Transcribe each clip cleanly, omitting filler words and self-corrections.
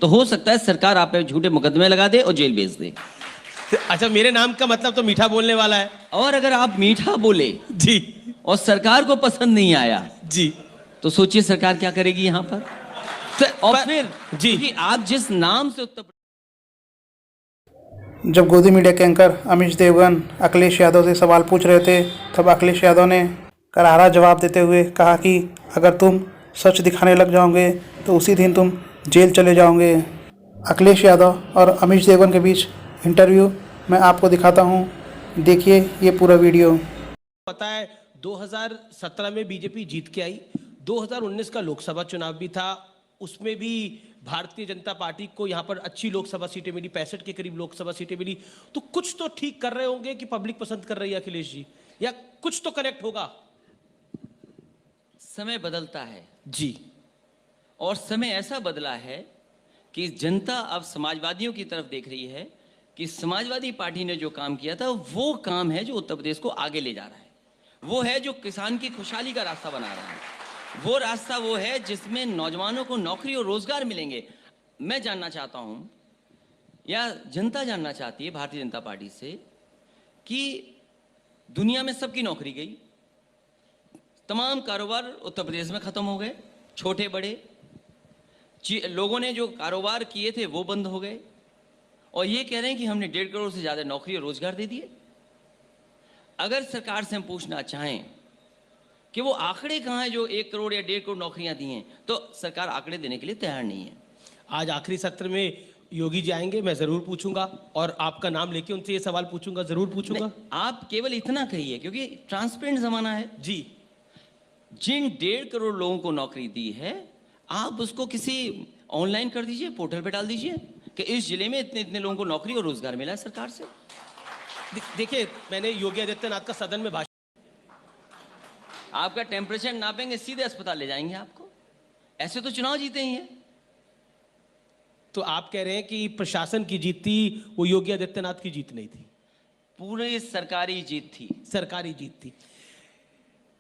तो हो सकता है सरकार आप पे झूठे मुकदमे लगा दे और जेल भेज दे। अच्छा, मेरे नाम का मतलब तो मीठा बोलने वाला है। और अगर आप मीठा बोले जी और सरकार को पसंद नहीं आया जी। तो सोचिए सरकार क्या करेगी यहां पर। और फिर जी, क्योंकि आप जिस नाम से उत्तर जब गोदी मीडिया के एंकर अमीश देवगन अखिलेश यादव से सवाल पूछ रहे थे, तब अखिलेश यादव ने करारा जवाब देते हुए कहा कि अगर तुम सच दिखाने लग जाओगे तो उसी दिन तुम जेल चले जाओगे। अखिलेश यादव और अमीश देवगन के बीच इंटरव्यू मैं आपको दिखाता हूं, देखिए ये पूरा वीडियो। पता है 2017 में बीजेपी जीत के आई, 2019 का लोकसभा चुनाव भी था, उसमें भी भारतीय जनता पार्टी को यहाँ पर अच्छी लोकसभा सीटें मिली, 65 के करीब लोकसभा सीटें मिली। तो कुछ तो ठीक कर रहे होंगे कि पब्लिक पसंद कर रही है अखिलेश जी, या कुछ तो कनेक्ट होगा। समय बदलता है जी, और समय ऐसा बदला है कि जनता अब समाजवादियों की तरफ देख रही है कि समाजवादी पार्टी ने जो काम किया था वो काम है जो उत्तर प्रदेश को आगे ले जा रहा है, वो है जो किसान की खुशहाली का रास्ता बना रहा है, वो रास्ता वो है जिसमें नौजवानों को नौकरी और रोजगार मिलेंगे। मैं जानना चाहता हूं या जनता जानना चाहती है भारतीय जनता पार्टी से कि दुनिया में सबकी नौकरी गई, तमाम कारोबार उत्तर प्रदेश में खत्म हो गए, छोटे बड़े लोगों ने जो कारोबार किए थे वो बंद हो गए, और ये कह रहे हैं कि हमने 1.5 करोड़ से ज्यादा नौकरी और रोजगार दे दिए। अगर सरकार से हम पूछना चाहें कि वो आंकड़े कहाँ हैं जो 1 करोड़ या 1.5 करोड़ नौकरियां दी हैं, तो सरकार आंकड़े देने के लिए तैयार नहीं है। आज आखिरी सत्र में योगी जी आएंगे, मैं जरूर पूछूंगा और आपका नाम लेके उनसे ये सवाल पूछूंगा, जरूर पूछूंगा। आप केवल इतना कहिए, क्योंकि ट्रांसपेरेंट जमाना है जी। जिन 1.5 करोड़ लोगों को नौकरी दी है, आप उसको किसी ऑनलाइन कर दीजिए, पोर्टल पे डाल दीजिए कि इस जिले में इतने इतने लोगों को नौकरी और रोजगार मिला है सरकार से। देखिए, मैंने योगी आदित्यनाथ का सदन में भाषण, आपका टेम्परेचर नापेंगे, सीधे अस्पताल ले जाएंगे आपको। ऐसे तो चुनाव जीते ही हैं। तो आप कह रहे हैं कि प्रशासन की जीत थी, वो योगी आदित्यनाथ की जीत नहीं थी, पूरी सरकारी जीत थी, सरकारी जीत थी।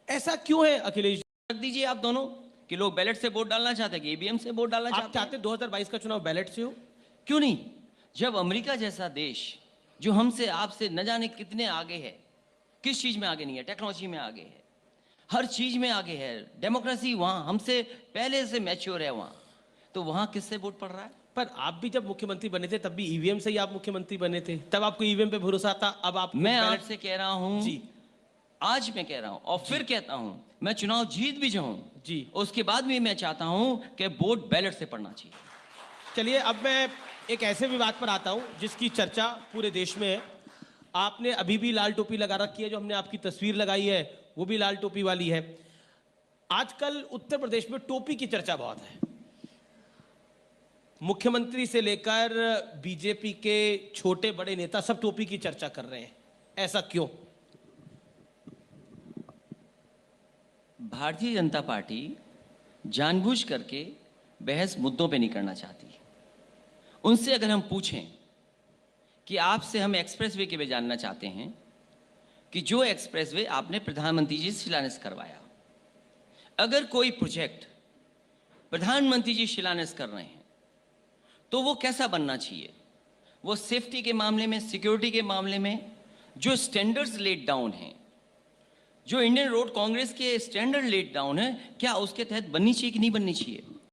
ऐसा क्यों है अखिलेश जी? रख दीजिए आप दोनों कि लोग बैलेट से वोट डालना चाहते हैं कि ईवीएम से वोट डालना आप चाहते 2022 का चुनाव बैलेट से हो? क्यों नहीं? जब अमेरिका जैसा देश जो हमसे आपसे न जाने कितने आगे है, किस चीज में आगे नहीं है, टेक्नोलॉजी में आगे है, हर चीज में आगे है, डेमोक्रेसी वहां हमसे पहले से मैच्योर है वहां, तो वहां किससे वोट पड़ रहा है? पर आप भी जब मुख्यमंत्री बने थे तब भी ईवीएम से ही आप मुख्यमंत्री बने थे, तब आपको ईवीएम पे भरोसा था। अब आप, मैं आपसे कह रहा हूं जी, आज मैं कह रहा हूं और फिर कहता हूं, मैं चुनाव जीत भी जाऊं जी, उसके बाद भी मैं चाहता हूं कि वोट बैलेट से पड़ना चाहिए। चलिए अब मैं एक ऐसे विवाद पर आता हूं जिसकी चर्चा पूरे देश में है। आपने अभी भी लाल टोपी लगा रखी है, जो हमने आपकी तस्वीर लगाई है वो भी लाल टोपी वाली है। आजकल उत्तर प्रदेश में टोपी की चर्चा बहुत है, मुख्यमंत्री से लेकर बीजेपी के छोटे बड़े नेता सब टोपी की चर्चा कर रहे हैं, ऐसा क्यों? भारतीय जनता पार्टी जानबूझ करके बहस मुद्दों पे नहीं करना चाहती। उनसे अगर हम पूछें कि आपसे हम एक्सप्रेसवे के वे जानना चाहते हैं कि जो एक्सप्रेसवे आपने प्रधानमंत्री जी से शिलान्यास करवाया, अगर कोई प्रोजेक्ट प्रधानमंत्री जी शिलान्यास कर रहे हैं तो वो कैसा बनना चाहिए? वो सेफ्टी के मामले में, सिक्योरिटी के मामले में जो स्टैंडर्ड्स लेट डाउन हैं, जो इंडियन रोड कांग्रेस के स्टैंडर्ड लेट डाउन है, क्या उसके तहत बननी चाहिए कि नहीं बननी चाहिए?